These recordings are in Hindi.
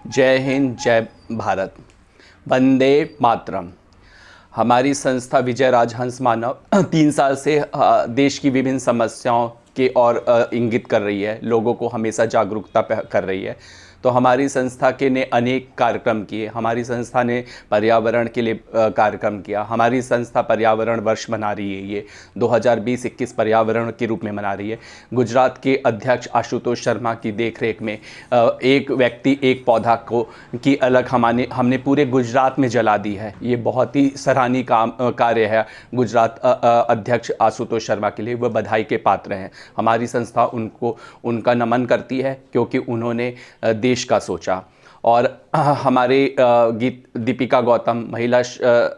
जय हिंद, जय भारत, वंदे मातरम। हमारी संस्था विजय राजहंस मानव 3 साल से देश की विभिन्न समस्याओं के ओर इंगित कर रही है, लोगों को हमेशा जागरूकता कर रही है। तो हमारी संस्था के ने अनेक कार्यक्रम किए। हमारी संस्था ने पर्यावरण के लिए कार्यक्रम किया। हमारी संस्था पर्यावरण वर्ष मना रही है, ये 2020-21 पर्यावरण के रूप में मना रही है। गुजरात के अध्यक्ष आशुतोष शर्मा की देखरेख में एक व्यक्ति एक पौधा को की अलग हमने पूरे गुजरात में जला दी है। ये बहुत ही सराहनीय कार्य है गुजरात अध्यक्ष आशुतोष शर्मा के लिए, वह बधाई के पात्र हैं। हमारी संस्था उनका नमन करती है क्योंकि उन्होंने देश का सोचा। और हमारे गीत दीपिका गौतम महिला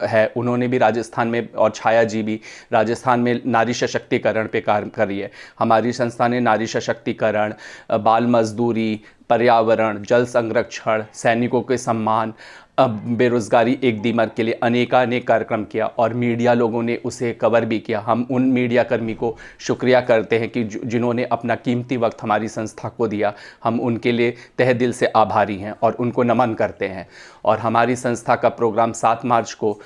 है, उन्होंने भी राजस्थान में, और छाया जी भी राजस्थान में नारी सशक्तिकरण पे कार्य कर रही है। हमारी संस्था ने नारी सशक्तिकरण, बाल मजदूरी, पर्यावरण, जल संरक्षण, सैनिकों के सम्मान, बेरोजगारी एक दीमक के लिए अनेक कार्यक्रम किया और मीडिया लोगों ने उसे कवर भी किया। हम उन मीडिया कर्मी को शुक्रिया करते हैं कि जिन्होंने अपना कीमती वक्त हमारी संस्था को दिया। हम उनके लिए तहे दिल से आभारी हैं और उनको नमन करते हैं। और हमारी संस्था का प्रोग्राम 7 मार्च को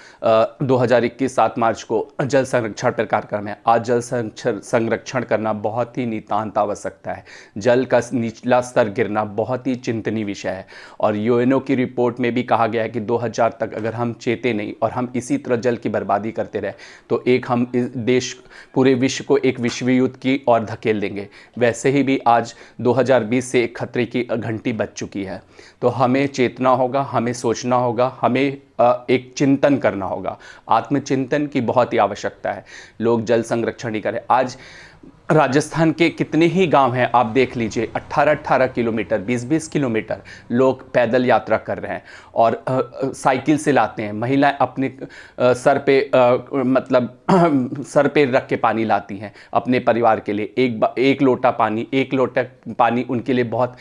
2021 7 मार्च को जल संरक्षण पर कार्यक्रम है। आज जल संरक्षण करना बहुत ही नितांत आवश्यकता है। जल का निचला स्तर गिरना बहुत ही चिंतनीय विषय है और यूएनओ की रिपोर्ट में भी कहा गया है कि 2000 तक अगर हम चेते नहीं और हम इसी तरह जल की बर्बादी करते रहे तो हम इस देश पूरे विश्व को एक विश्व युद्ध की ओर धकेल देंगे। वैसे ही भी आज 2020 से एक खतरे की घंटी बज चुकी है। तो हमें चेतना होगा, हमें सोचना होगा, हमें एक चिंतन करना होगा। आत्मचिंतन की बहुत ही आवश्यकता है। लोग जल संरक्षण नहीं करें। आज राजस्थान के कितने ही गांव हैं, आप देख लीजिए, 18-18 किलोमीटर, 20-20 किलोमीटर लोग पैदल यात्रा कर रहे हैं और साइकिल से लाते हैं। महिलाएं अपने सर पे मतलब सर पे रख के पानी लाती हैं अपने परिवार के लिए। एक लोटा पानी उनके लिए बहुत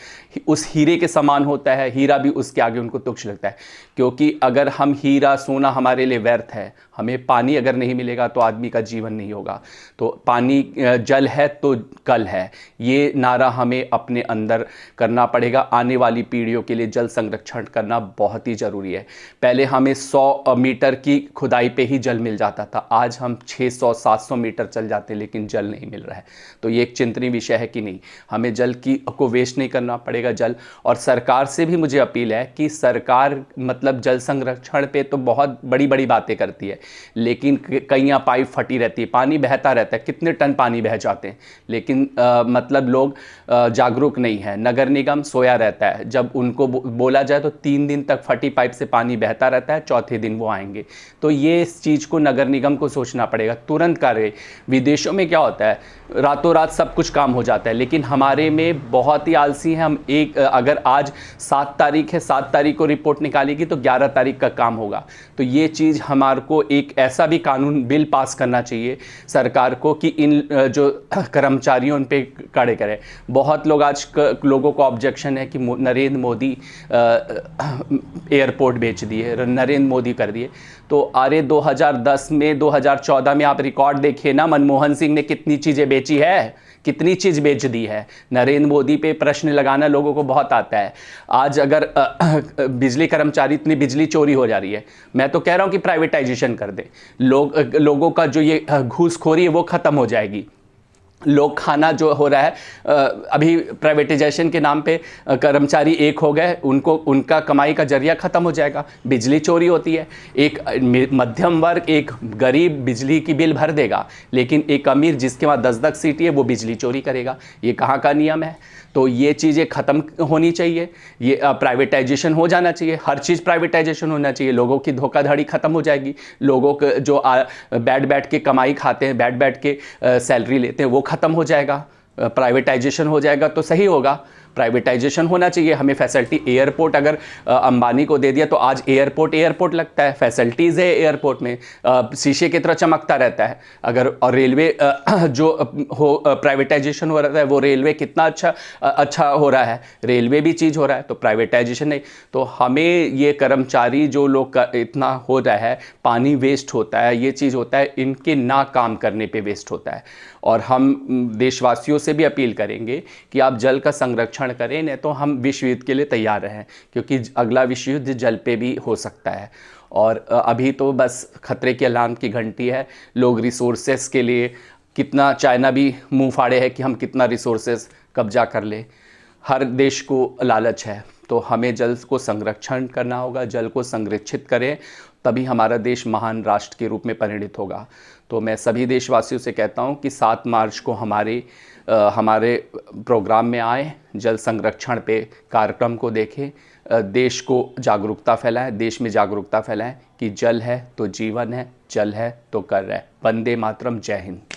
उस हीरे के समान होता है। हीरा भी उसके आगे उनको तुच्छ लगता है, क्योंकि अगर हम हीरा सोना हमारे लिए व्यर्थ है। हमें पानी अगर नहीं मिलेगा तो आदमी का जीवन नहीं होगा। तो पानी जल है तो कल है, ये नारा हमें अपने अंदर करना पड़ेगा। आने वाली पीढ़ियों के लिए जल संरक्षण करना बहुत ही ज़रूरी है। पहले हमें 100 मीटर की खुदाई पे ही जल मिल जाता था, आज हम 600-700 मीटर चल जाते हैं लेकिन जल नहीं मिल रहा है। तो ये एक चिंतनीय विषय है कि नहीं, हमें जल को वेस्ट नहीं करना पड़ेगा जल। और सरकार से भी मुझे अपील है कि सरकार मतलब जल संरक्षण पे तो बहुत बड़ी बड़ी बातें करती है, लेकिन कहीं पाइप फटी रहती है, पानी बहता रहता है, कितने टन पानी बह जाते हैं, लेकिन मतलब लोग जागरूक नहीं है। नगर निगम सोया रहता है। जब उनको बोला जाए तो 3 दिन तक फटी पाइप से पानी बहता रहता है, चौथे दिन वो आएंगे। तो ये इस चीज़ को नगर निगम को सोचना पड़ेगा, तुरंत कार्य। विदेशों में क्या होता है, रातों रात सब कुछ काम हो जाता है, लेकिन हमारे में बहुत ही आलसी हैं हम। अगर आज 7 तारीख है, 7 तारीख को रिपोर्ट निकालेगी तो 11 तारीख का काम होगा। तो ये चीज़ हमारे को एक ऐसा भी कानून बिल पास करना चाहिए सरकार को कि इन जो कर्मचारियों उन पे कड़े करें। बहुत लोग आज लोगों को ऑब्जेक्शन है कि नरेंद्र मोदी एयरपोर्ट बेच दिए, नरेंद्र मोदी कर दिए। तो अरे 2010 में 2014 में आप रिकॉर्ड देखिए ना, मनमोहन सिंह ने कितनी चीज़ें बेची है, कितनी चीज़ बेच दी है। नरेंद्र मोदी पे प्रश्न लगाना लोगों को बहुत आता है। आज अगर बिजली कर्मचारी, इतनी बिजली चोरी हो जा रही है, मैं तो कह रहा हूँ कि प्राइवेटाइजेशन कर दे। लोगों का जो ये घूसखोरी है वो ख़त्म हो जाएगी। लोग खाना जो हो रहा है, अभी प्राइवेटाइजेशन के नाम पे कर्मचारी एक हो गए, उनका कमाई का जरिया ख़त्म हो जाएगा। बिजली चोरी होती है, एक मध्यम वर्ग, एक गरीब बिजली की बिल भर देगा, लेकिन एक अमीर जिसके वहाँ 10-10 सीटें है वो बिजली चोरी करेगा। ये कहाँ का नियम है? तो ये चीज़ें ख़त्म होनी चाहिए। ये प्राइवेटाइजेशन हो जाना चाहिए, हर चीज़ प्राइवेटाइजेशन होना चाहिए। लोगों की धोखाधड़ी ख़त्म हो जाएगी। लोगों को जो बैठ के कमाई खाते हैं, बैठ के सैलरी लेते हैं, वो ख़त्म हो जाएगा। प्राइवेटाइजेशन हो जाएगा तो सही होगा। प्राइवेटाइजेशन होना चाहिए। हमें फैसिलिटी, एयरपोर्ट अगर अंबानी को दे दिया तो आज एयरपोर्ट लगता है, फैसिलिटीज़ है एयरपोर्ट में, शीशे की तरह चमकता रहता है। अगर और रेलवे जो हो प्राइवेटाइजेशन हो रहा है, वो रेलवे कितना अच्छा हो रहा है, रेलवे भी चीज़ हो रहा है, तो प्राइवेटाइजेशन नहीं। तो हमें ये कर्मचारी जो लोग इतना हो रहा है, पानी वेस्ट होता है, ये चीज़ होता है, इनके ना काम करने पे वेस्ट होता है। और हम देशवासियों से भी अपील करेंगे कि आप जल का संरक्षण संरक्षण करें, नहीं तो हम विश्व युद्ध के लिए तैयार रहें, क्योंकि अगला विश्व युद्ध जल पे भी हो सकता है। और अभी तो बस खतरे के अलार्म की घंटी है। लोग रिसोर्सेस के लिए कितना, चाइना भी मुंह फाड़े है कि हम कितना रिसोर्सेस कब्जा कर ले। हर देश को लालच है, तो हमें जल को संरक्षण करना होगा, जल को संरक्षित करें, तभी हमारा देश महान राष्ट्र के रूप में परिणित होगा। तो मैं सभी देशवासियों से कहता हूं कि 7 मार्च को हमारे प्रोग्राम में आए, जल संरक्षण पे कार्यक्रम को देखें, देश को जागरूकता फैलाएं, देश में जागरूकता फैलाएं कि जल है तो जीवन है, जल है तो कर है। वंदे मातरम। जय हिंद।